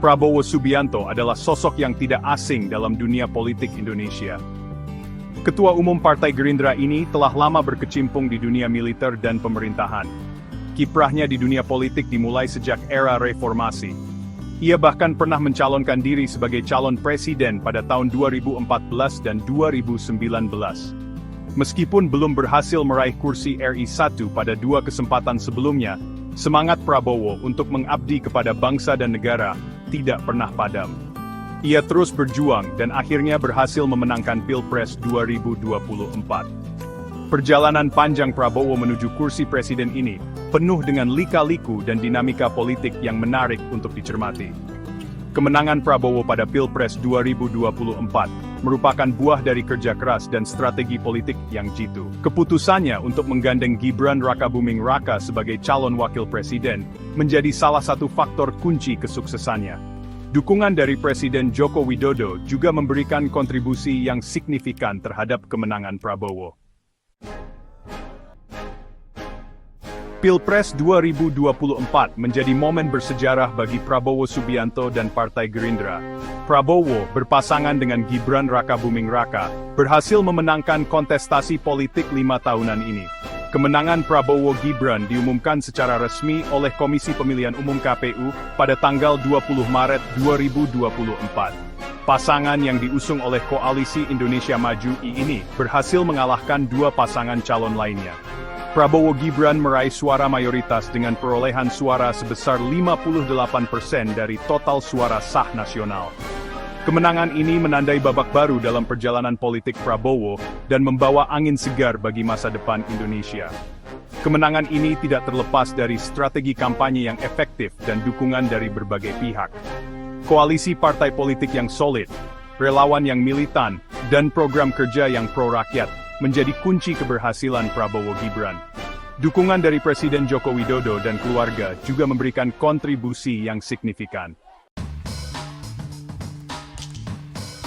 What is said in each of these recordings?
Prabowo Subianto adalah sosok yang tidak asing dalam dunia politik Indonesia. Ketua Umum Partai Gerindra ini telah lama berkecimpung di dunia militer dan pemerintahan. Kiprahnya di dunia politik dimulai sejak era reformasi. Ia bahkan pernah mencalonkan diri sebagai calon presiden pada tahun 2014 dan 2019. Meskipun belum berhasil meraih kursi RI 1 pada dua kesempatan sebelumnya, semangat Prabowo untuk mengabdi kepada bangsa dan negara tidak pernah padam. Ia terus berjuang dan akhirnya berhasil memenangkan Pilpres 2024. Perjalanan panjang Prabowo menuju kursi presiden ini penuh dengan lika-liku dan dinamika politik yang menarik untuk dicermati. Kemenangan Prabowo pada Pilpres 2024 merupakan buah dari kerja keras dan strategi politik yang jitu. Keputusannya untuk menggandeng Gibran Rakabuming Raka sebagai calon wakil presiden menjadi salah satu faktor kunci kesuksesannya. Dukungan dari Presiden Joko Widodo juga memberikan kontribusi yang signifikan terhadap kemenangan Prabowo. Pilpres 2024 menjadi momen bersejarah bagi Prabowo Subianto dan Partai Gerindra. Prabowo, berpasangan dengan Gibran Rakabuming Raka, berhasil memenangkan kontestasi politik 5 tahunan ini. Kemenangan Prabowo-Gibran diumumkan secara resmi oleh Komisi Pemilihan Umum KPU pada tanggal 20 Maret 2024. Pasangan yang diusung oleh Koalisi Indonesia Maju ini berhasil mengalahkan dua pasangan calon lainnya. Prabowo Gibran meraih suara mayoritas dengan perolehan suara sebesar 58% dari total suara sah nasional. Kemenangan ini menandai babak baru dalam perjalanan politik Prabowo dan membawa angin segar bagi masa depan Indonesia. Kemenangan ini tidak terlepas dari strategi kampanye yang efektif dan dukungan dari berbagai pihak. Koalisi partai politik yang solid, relawan yang militan, dan program kerja yang pro-rakyat menjadi kunci keberhasilan Prabowo Gibran. Dukungan dari Presiden Joko Widodo dan keluarga juga memberikan kontribusi yang signifikan.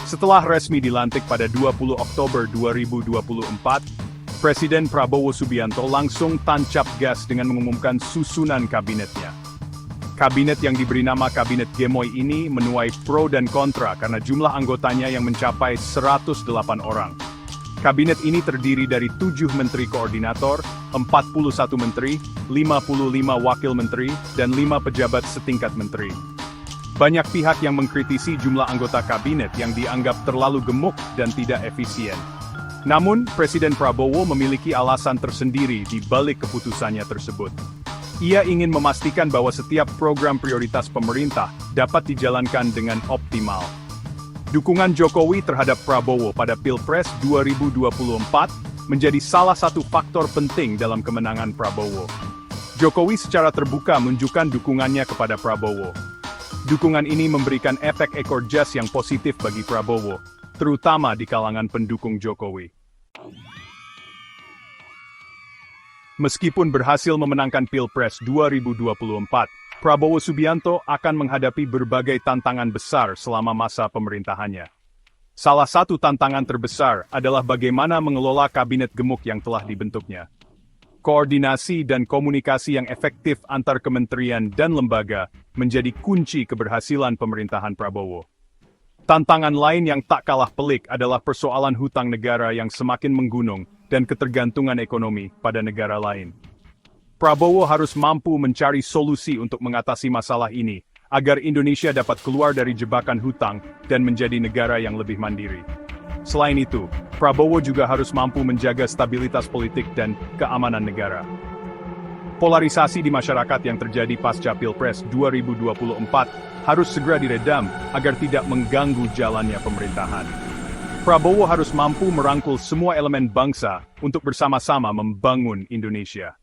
Setelah resmi dilantik pada 20 Oktober 2024, Presiden Prabowo Subianto langsung tancap gas dengan mengumumkan susunan kabinetnya. Kabinet yang diberi nama Kabinet Gemoy ini menuai pro dan kontra karena jumlah anggotanya yang mencapai 108 orang. Kabinet ini terdiri dari 7 menteri koordinator, 41 menteri, 55 wakil menteri, dan 5 pejabat setingkat menteri. Banyak pihak yang mengkritisi jumlah anggota kabinet yang dianggap terlalu gemuk dan tidak efisien. Namun, Presiden Prabowo memiliki alasan tersendiri di balik keputusannya tersebut. Ia ingin memastikan bahwa setiap program prioritas pemerintah dapat dijalankan dengan optimal. Dukungan Jokowi terhadap Prabowo pada Pilpres 2024 menjadi salah satu faktor penting dalam kemenangan Prabowo. Jokowi secara terbuka menunjukkan dukungannya kepada Prabowo. Dukungan ini memberikan efek ekor jas yang positif bagi Prabowo, terutama di kalangan pendukung Jokowi. Meskipun berhasil memenangkan Pilpres 2024, Prabowo Subianto akan menghadapi berbagai tantangan besar selama masa pemerintahannya. Salah satu tantangan terbesar adalah bagaimana mengelola kabinet gemuk yang telah dibentuknya. Koordinasi dan komunikasi yang efektif antar kementerian dan lembaga menjadi kunci keberhasilan pemerintahan Prabowo. Tantangan lain yang tak kalah pelik adalah persoalan hutang negara yang semakin menggunung dan ketergantungan ekonomi pada negara lain. Prabowo harus mampu mencari solusi untuk mengatasi masalah ini, agar Indonesia dapat keluar dari jebakan hutang dan menjadi negara yang lebih mandiri. Selain itu, Prabowo juga harus mampu menjaga stabilitas politik dan keamanan negara. Polarisasi di masyarakat yang terjadi pasca Pilpres 2024 harus segera diredam agar tidak mengganggu jalannya pemerintahan. Prabowo harus mampu merangkul semua elemen bangsa untuk bersama-sama membangun Indonesia.